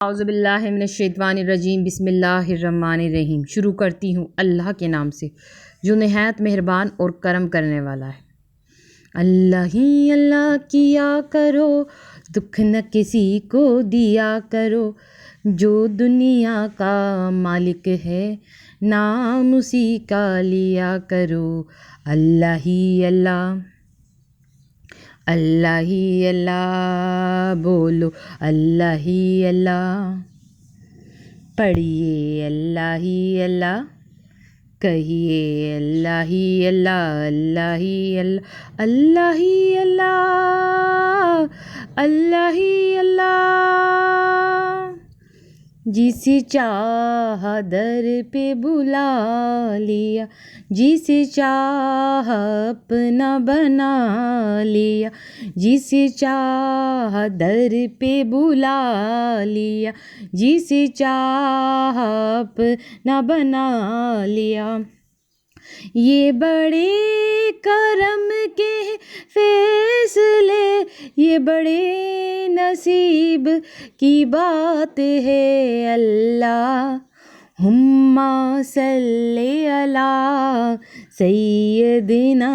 औज़ुबिल्लाहिमिनश्शैतानिर्रजीम बिस्मिल्लाहिर्रहमानिर्रहीम। शुरू करती हूँ अल्लाह के नाम से जो निहायत मेहरबान और करम करने वाला है। अल्लाह ही अल्लाह किया करो, दुख न किसी को दिया करो। जो दुनिया का मालिक है नाम उसी का लिया करो। अल्लाह ही अल्लाह, अल्लाह ही अल्लाह, बोलो अल्लाह ही अल्लाह। पढ़िए अल्लाह ही अल्लाह, कहिए अल्लाह ही अल्लाह, अल्लाह ही अल्लाह, अल्लाह ही अल्लाह, अल्लाह ही अल्लाह। जिसे चाह दर पे बुला लिया, जिसे चाह अपना बना लिया, जिसे चाह दर पे बुला लिया, जिसे चाह अपना बना लिया। ये बड़े करम के फैसले, ये बड़े नसीब की बात है। अल्लाह हुम्मा सल्ले अला सय्यदिना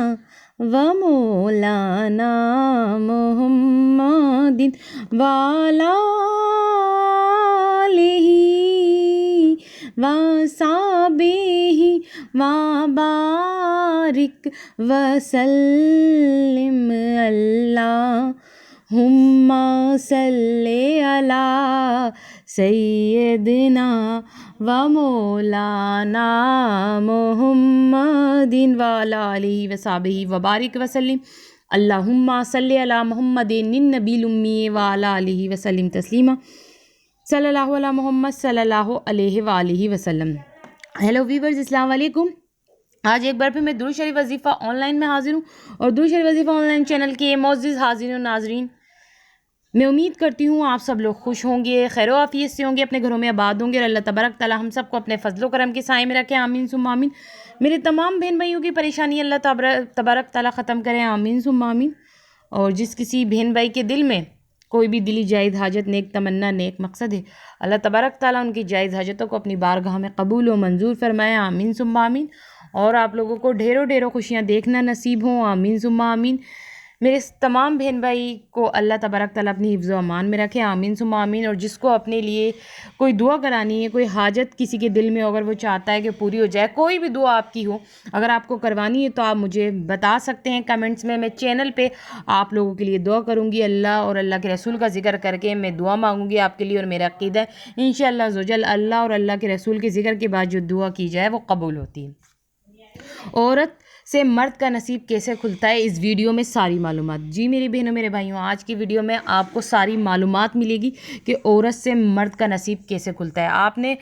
व मौलाना मुहम्मदिन वाला वसाबिही बारिक वसल्लिम। अल्लाहुम्मा सल्ले अला सय्यदिना व मौलाना मुहम्मदिन वाला आलिहि वसाबिही वबारिक वसल्लिम। अल्लाहुम्मा सल्ले अला मुहम्मदिन नबील उम्मी वाला आलिहि वसल्लिम तस्लीमा। सल्लल्लाहु अला मोहम्मद सल्लल्लाहु अलैहि वालिहि वसल्लम। हेलो वीवर्स, अस्सलाम वालेकुम। आज एक बार फिर मैं दुरूद शरीफ वजीफ़ा ऑनलाइन में हाजिर हूँ और दुरूद शरीफ वजीफ़ा ऑनलाइन चैनल के मोअज़्ज़िज़ हाज़िरीन और नाज़रीन, मैं उम्मीद करती हूँ आप सब लोग खुश होंगे, खैर आफियत से होंगे, अपने घरों में आबाद होंगे और अल्लाह तबारक ताला हम सबको अपने फजलो करम के साए में रखे। आमीन सुम्मा आमीन। मेरे तमाम बहन भाइयों की परेशानी अल्लाह तबारक ताला ख़त्म करें। आमीन सुम्मा आमीन। और जिस किसी बहन भाई के दिल में कोई भी दिली जायज़ हाजत, नेक तमन्ना, नेक मकसद है, अल्लाह तबारक ताला उनकी जायज़ हाजतों को अपनी बारगाह में कबूल व मंजूर फरमाए। आमीन सुम्मा आमीन। और आप लोगों को ढेरों ढेरों खुशियाँ देखना नसीब हों। आमीन सुम्मा आमीन। मेरे तमाम बहन भाई को अल्लाह तबारक ताला अपनी हिफ्ज़ व अमान में रखे। आमीन सुम्मा आमीन। और जिसको अपने लिए कोई दुआ करानी है, कोई हाजत किसी के दिल में अगर वो चाहता है कि पूरी हो जाए, कोई भी दुआ आपकी हो, अगर आपको करवानी है तो आप मुझे बता सकते हैं कमेंट्स में। मैं चैनल पे आप लोगों के लिए दुआ करूँगी। अल्लाह और अल्लाह के रसूल का जिक्र करके मैं दुआ मांगूँगी आपके लिए। और मेरा अक़ीदा है इंशाअल्लाह ज़ोजल अल्लाह और अल्लाह के रसूल के जिक्र के बाद जो दुआ की जाए वो कबूल होती है। औरत से मर्द का नसीब कैसे खुलता है, इस वीडियो में सारी मालूमात। जी मेरी बहनों मेरे भाइयों, आज की वीडियो में आपको सारी मालूमात मिलेगी कि औरत से मर्द का नसीब कैसे खुलता है। आपने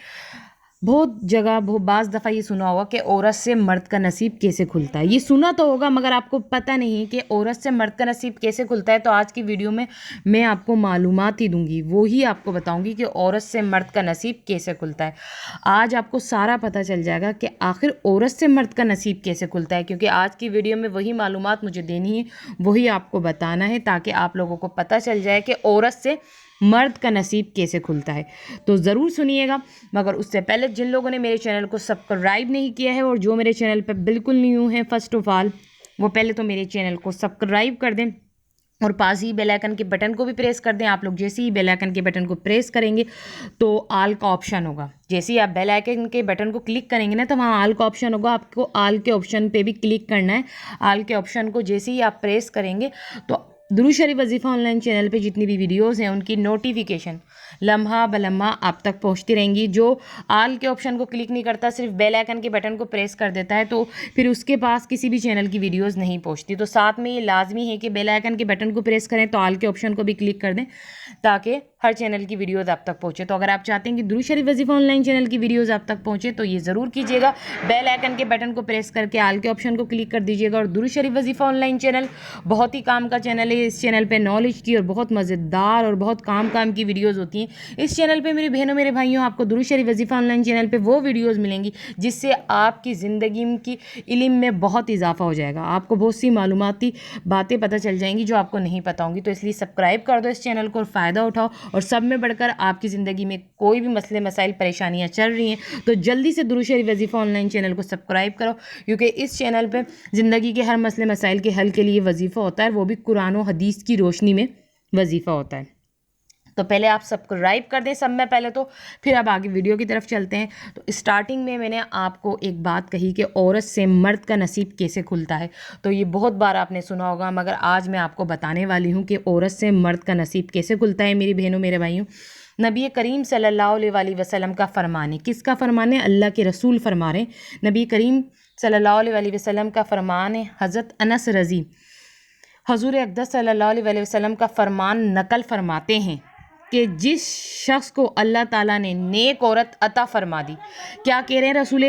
बहुत जगह बाज़ दफ़ा ये सुना होगा कि औरत से मर्द का नसीब कैसे खुलता है। ये सुना तो होगा मगर आपको पता नहीं कि औरत से मर्द का नसीब कैसे खुलता है। तो आज की वीडियो में मैं आपको मालूमात ही दूंगी, वो ही आपको बताऊंगी कि औरत से मर्द का नसीब कैसे खुलता है। आज आपको सारा पता चल जाएगा कि आखिर औरत से मर्द का नसीब कैसे खुलता है, क्योंकि आज की वीडियो में वही मालूमात मुझे देनी है, वही आपको बताना है, ताकि आप लोगों को पता चल जाए कि औरत से मर्द का नसीब कैसे खुलता है। तो ज़रूर सुनिएगा। मगर उससे पहले जिन लोगों ने मेरे चैनल को सब्सक्राइब नहीं किया है और जो मेरे चैनल पर बिल्कुल न्यू हैं, फ़र्स्ट ऑफ़ ऑल वो पहले तो मेरे चैनल को सब्सक्राइब कर दें और पास ही बेल आइकन के बटन को भी प्रेस कर दें। आप लोग जैसे ही बेल आइकन के बटन को प्रेस करेंगे तो आल का ऑप्शन होगा। जैसे ही आप बेल आइकन के बटन को क्लिक करेंगे ना, तो वहाँ आल का ऑप्शन होगा, आपको आल के ऑप्शन पे भी क्लिक करना है। आल के ऑप्शन को जैसे ही आप प्रेस करेंगे तो दुरूद शरीफ वजीफ़ा ऑनलाइन चैनल पे जितनी भी वीडियोस हैं उनकी नोटिफिकेशन लम्हा बलम्हा आप तक पहुंचती रहेंगी। जो आल के ऑप्शन को क्लिक नहीं करता, सिर्फ बेल आइकन के बटन को प्रेस कर देता है, तो फिर उसके पास किसी भी चैनल की वीडियोस नहीं पहुंचती। तो साथ में ये लाजमी है कि बेल आइकन के बटन को प्रेस करें, तो आल के ऑप्शन को भी क्लिक कर दें, ताकि हर चैनल की वीडियोज़ आप तक पहुँचे। तो अगर आप चाहते हैं कि दुरूद शरीफ वजीफ़ा ऑनलाइन चैनल की वीडियोज़ आप तक पहुँचे तो ये ज़रूर कीजिएगा। बेल आइकन के बटन को प्रेस करके आल के ऑप्शन को क्लिक कर दीजिएगा। और दुरूद शरीफ वजीफ़ा ऑनलाइन चैनल बहुत ही काम का चैनल है। इस चैनल पे नॉलेज की और बहुत मज़ेदार और बहुत काम की वीडियोज़ होती हैं। इस चैनल पे मेरी बहनों मेरे भाइयों, आपको दुरूद शरीफ वजीफ़ा ऑनलाइन चैनल पे वो वीडियोज़ मिलेंगी जिससे आपकी ज़िंदगी की इल्म में बहुत इजाफा हो जाएगा। आपको बहुत सी मालूमाती बातें पता चल जाएंगी जो आपको नहीं पता होंगी। तो इसलिए सब्सक्राइब कर दो इस चैनल को और फ़ायदा उठाओ और सब में बढ़कर आपकी ज़िंदगी में कोई भी मसले मसाइल परेशानियाँ चल रही हैं तो जल्दी से दुरूद शरीफ वजीफ़ा ऑनलाइन चैनल को सब्सक्राइब करो, क्योंकि इस चैनल पर ज़िंदगी के हर मसले मसाइल के हल के लिए वजीफ़ा होता है, वो भी कुरान और हदीस की रोशनी में वजीफ़ा होता है। तो पहले आप सब्सक्राइब कर दें सब में पहले तो, फिर अब आगे वीडियो की तरफ चलते हैं। तो स्टार्टिंग में मैंने आपको एक बात कही कि औरत से मर्द का नसीब कैसे खुलता है, तो ये बहुत बार आपने सुना होगा, मगर आज मैं आपको बताने वाली हूँ कि औरत से मर्द का नसीब कैसे खुलता है। मेरी बहनों मेरे भाइयों, नबी करीम सल्लल्लाहु अलैहि वसल्लम का फरमान है। किसका फरमान है? अल्लाह के रसूल फरमा रहे हैं। नबी करीम सल्लल्लाहु अलैहि वसल्लम का फरमान है। हज़रत अनस रज़ी हजूर अक़दस सल्लल्लाहु अलैहि वसल्लम का फरमान नकल फरमाते हैं कि जिस शख्स को अल्लाह ताला ने नेक औरत अता फरमा दी, क्या कह रहे हैं रसूल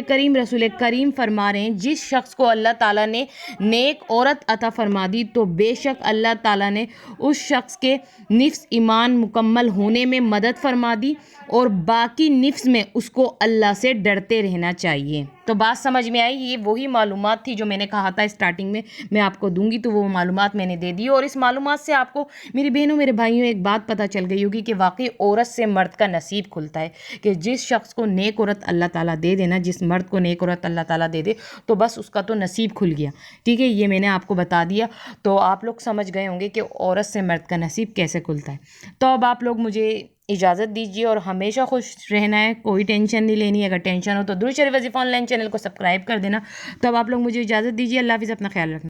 करीम फरमा रहे हैं, जिस शख्स को अल्लाह ताला ने नेक औरत अता फरमा दी तो बेशक अल्लाह ताला ने उस शख्स के निफ्स ईमान मुकम्मल होने में मदद फरमा दी और बाकी निफ्स में उसको अल्लाह से डरते रहना चाहिए। तो बात समझ में आई? ये वही मालूमात थी जो मैंने कहा था स्टार्टिंग में मैं आपको दूंगी, तो वो मालूमात मैंने दे दी और इस मालूमात से आपको मेरी बहनों मेरे भाइयों एक बात पता चल गई होगी कि वाकई औरत से मर्द का नसीब खुलता है, कि जिस शख्स को नेक औरत अल्लाह ताला दे देना, जिस मर्द को नेक औरत अल्लाह ताला दे दे तो बस उसका तो नसीब खुल गया। ठीक है, ये मैंने आपको बता दिया, तो आप लोग समझ गए होंगे कि औरत से मर्द का नसीब कैसे खुलता है। तो अब आप लोग मुझे इजाज़त दीजिए और हमेशा खुश रहना है, कोई टेंशन नहीं लेनी। अगर टेंशन हो तो दुरूद शरीफ वजीफ़ा ऑनलाइन चैनल को सब्सक्राइब कर देना। तब आप लोग मुझे इजाज़त दीजिए। अल्लाह हाफ़िज़, अपना ख्याल रखना।